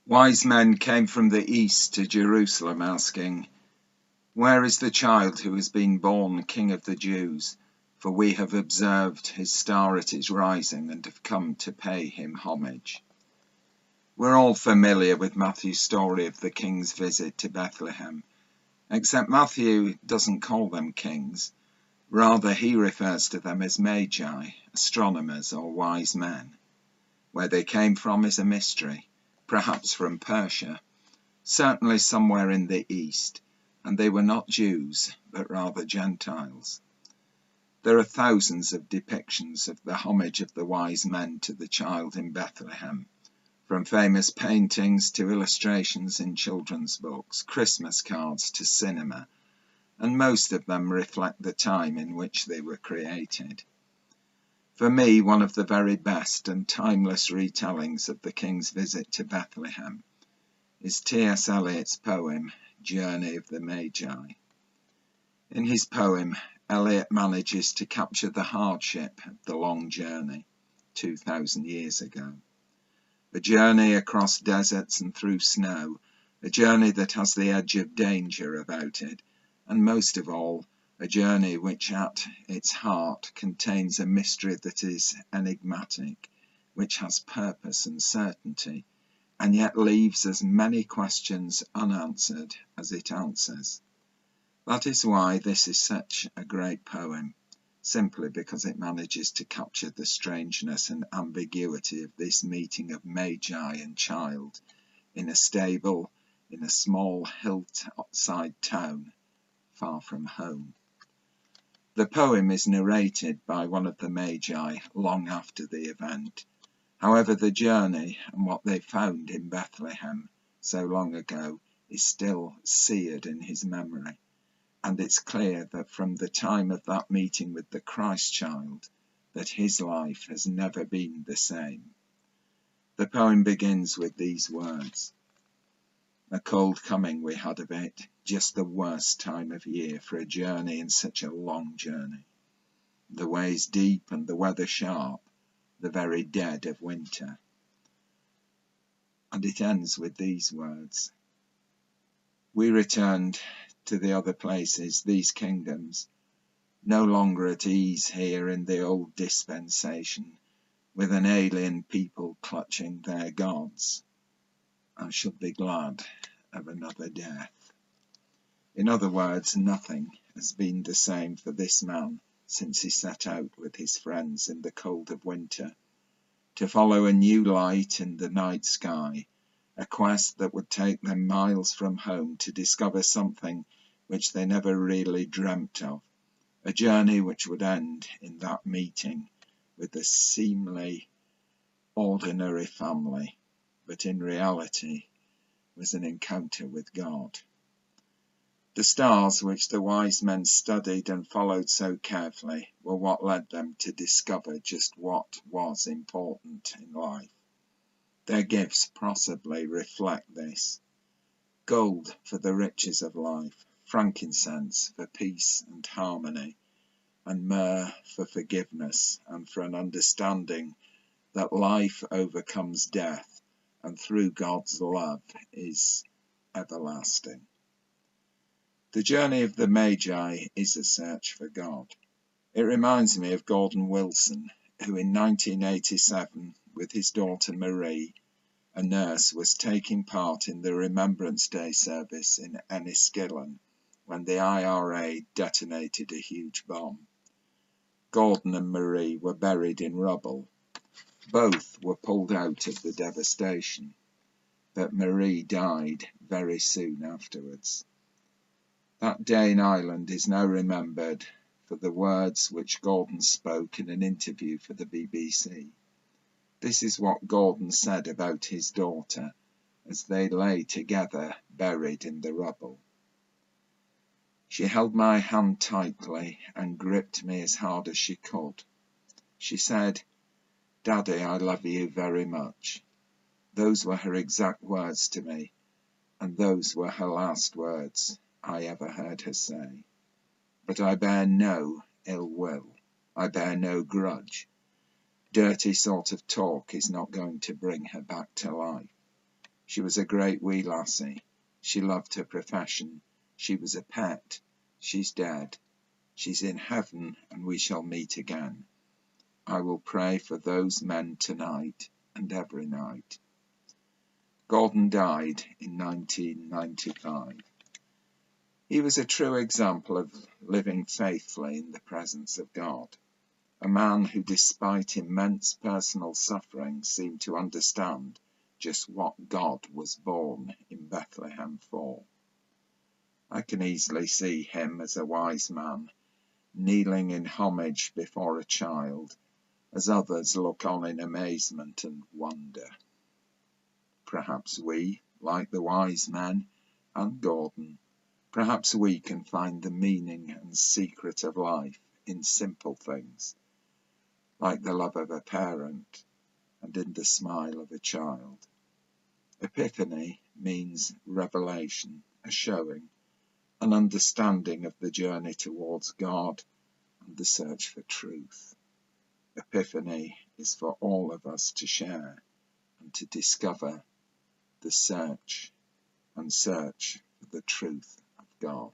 Wise men came from the east to Jerusalem asking, "Where is the child who has been born King of the Jews? For we have observed his star at its rising and have come to pay him homage." We're all familiar with Matthew's story of the king's visit to Bethlehem, except Matthew doesn't call them kings. Rather, he refers to them as magi, astronomers or wise men. Where they came from is a mystery, perhaps from Persia, certainly somewhere in the east, and they were not Jews, but rather Gentiles. There are thousands of depictions of the homage of the wise men to the child in Bethlehem, from famous paintings to illustrations in children's books, Christmas cards to cinema, and most of them reflect the time in which they were created. For me, one of the very best and timeless retellings of the king's visit to Bethlehem is T.S. Eliot's poem, Journey of the Magi. In his poem, Eliot manages to capture the hardship of the long journey 2,000 years ago. A journey across deserts and through snow, a journey that has the edge of danger about it, and most of all, a journey which at its heart contains a mystery that is enigmatic, which has purpose and certainty, and yet leaves as many questions unanswered as it answers. That is why this is such a great poem, simply because it manages to capture the strangeness and ambiguity of this meeting of magi and child in a stable, in a small hillside town, far from home. The poem is narrated by one of the magi long after the event. However, the journey and what they found in Bethlehem so long ago is still seared in his memory. And it's clear that from the time of that meeting with the Christ child, that his life has never been the same. The poem begins with these words: "A cold coming we had of it, just the worst time of year for a journey in such a long journey. The ways deep and the weather sharp, the very dead of winter." And it ends with these words: "We returned to the other places, these kingdoms, no longer at ease here in the old dispensation, with an alien people clutching their gods. I shall be glad of another death." In other words, nothing has been the same for this man since he set out with his friends in the cold of winter, to follow a new light in the night sky, a quest that would take them miles from home to discover something which they never really dreamt of, a journey which would end in that meeting with a seemingly ordinary family, but in reality was an encounter with God. The stars which the wise men studied and followed so carefully were what led them to discover just what was important in life. Their gifts possibly reflect this: gold for the riches of life, frankincense for peace and harmony, and myrrh for forgiveness and for an understanding that life overcomes death and through God's love is everlasting. The journey of the Magi is a search for God. It reminds me of Gordon Wilson, who in 1987, with his daughter Marie, a nurse, was taking part in the Remembrance Day service in Enniskillen when the IRA detonated a huge bomb. Gordon and Marie were buried in rubble. Both were pulled out of the devastation, but Marie died very soon afterwards. That day in Ireland is now remembered for the words which Gordon spoke in an interview for the BBC. This is what Gordon said about his daughter as they lay together buried in the rubble. "She held my hand tightly and gripped me as hard as she could. She said, 'Daddy, I love you very much.' Those were her exact words to me, and those were her last words I ever heard her say. But I bear no ill will. I bear no grudge. Dirty sort of talk is not going to bring her back to life. She was a great wee lassie. She loved her profession. She was a pet. She's dead. She's in heaven, and we shall meet again. I will pray for those men tonight and every night. Gordon died in 1995. He was a true example of living faithfully in the presence of God. A man who, despite immense personal suffering, seemed to understand just what God was born in Bethlehem for. I can easily see him as a wise man, kneeling in homage before a child, as others look on in amazement and wonder. Perhaps we, like the wise men and Gordon, perhaps we can find the meaning and secret of life in simple things, like the love of a parent and in the smile of a child. Epiphany means revelation, a showing, an understanding of the journey towards God and the search for truth. Epiphany is for all of us to share and to discover the search for the truth of God.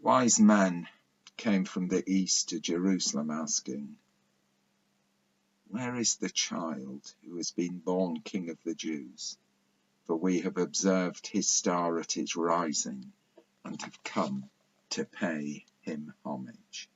Wise men came from the east to Jerusalem asking, "Where is the child who has been born King of the Jews? For we have observed his star at his rising and have come to pay him homage."